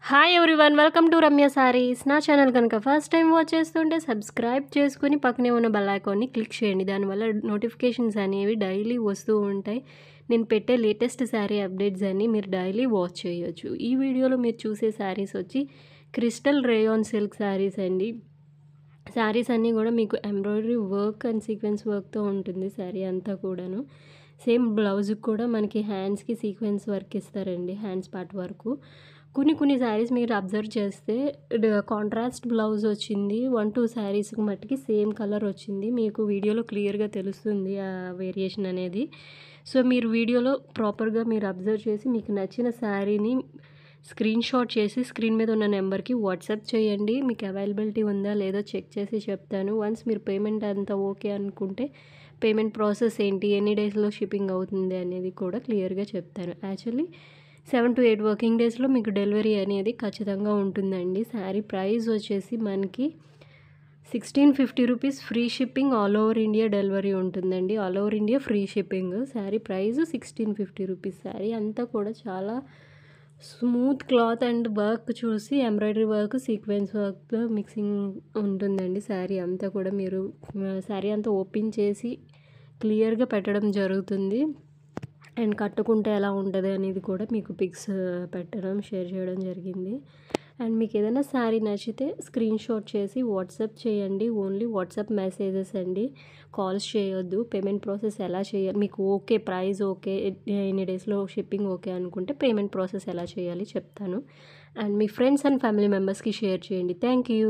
Hi everyone, welcome to Ramya saris. నా channel కనుక first time watch చేస్తుంటే సబ్స్క్రైబ్ చేసుకుని పక్కనే ఉన్న బెల్ ఐకాన్ని క్లిక్ చేయండి. దానివల్ల నోటిఫికేషన్స్ అనేవి డైలీ వస్తూ ఉంటాయి. నేను పెట్టే లేటెస్ట్ శారీ అప్డేట్స్ అన్నీ మీరు డైలీ వాచ్ చేయొచ్చు. ఈ వీడియోలో మీరు చూసే శారీస్ వచ్చి క్రిస్టల్ రేయాన్ సిల్క్ శారీస్ అండి. శారీస్ అన్నీ కూడా మీకు ఎంబ్రాయిడరీ వర్క్ అండ్ సీక్వెన్స్ వర్క్తో ఉంటుంది శారీ అంతా కూడాను. సేమ్ బ్లౌజ్కి కూడా మనకి హ్యాండ్స్కి సీక్వెన్స్ వర్క్ ఇస్తారండి, హ్యాండ్స్ పార్ట్ వరకు. కొన్ని శారీస్ మీరు అబ్జర్వ్ చేస్తే కాంట్రాస్ట్ బ్లౌజ్ వచ్చింది. 1-2 శారీస్కి మట్టుకి సేమ్ కలర్ వచ్చింది. మీకు వీడియోలో క్లియర్గా తెలుస్తుంది ఆ వేరియేషన్ అనేది. సో మీరు వీడియోలో ప్రాపర్గా మీరు అబ్జర్వ్ చేసి మీకు నచ్చిన శారీని స్క్రీన్ షాట్ చేసి స్క్రీన్ మీద ఉన్న నెంబర్కి వాట్సాప్ చేయండి. మీకు అవైలబిలిటీ ఉందా లేదో చెక్ చేసి చెప్తాను. వన్స్ మీరు పేమెంట్ అంతా ఓకే అనుకుంటే పేమెంట్ ప్రాసెస్ ఏంటి, ఎన్ని డేస్లో షిప్పింగ్ అవుతుంది అనేది కూడా క్లియర్గా చెప్తాను. యాక్చువల్లీ 7 to 8 వర్కింగ్ డేస్లో మీకు డెలివరీ అనేది ఖచ్చితంగా ఉంటుందండి. శారీ ప్రైస్ వచ్చేసి మనకి 1650 rupees, free shipping, all over India delivery ఉంటుందండి. All over India free shipping. Sari price 1650 rupees. Sari అంతా కూడా చాలా స్మూత్ క్లాత్ అండ్ వర్క్ చూసి ఎంబ్రాయిడరీ వర్క్, సీక్వెన్స్ వర్క్తో మిక్సింగ్ ఉంటుందండి. శారీ అంతా కూడా మీరు శారీ అంతా ఓపెన్ చేసి క్లియర్గా పెట్టడం జరుగుతుంది. అండ్ కట్టుకుంటే ఎలా ఉంటుంది అనేది కూడా మీకు పిక్స్ పెట్టడం, షేర్ చేయడం జరిగింది. అండ్ మీకు ఏదైనా శారీ నచ్చితే స్క్రీన్ షాట్ చేసి వాట్సాప్ చేయండి. ఓన్లీ వాట్సాప్ మెసేజెస్ అండి, కాల్స్ చేయొద్దు. పేమెంట్ ప్రాసెస్ ఎలా చేయాలి, మీకు ఓకే ప్రైస్ ఓకే, ఎన్ని డేస్లో షిప్పింగ్ ఓకే అనుకుంటే పేమెంట్ ప్రాసెస్ ఎలా చేయాలి చెప్తాను. And me friends and family మెంబర్స్కి షేర్ చేయండి. Thank you.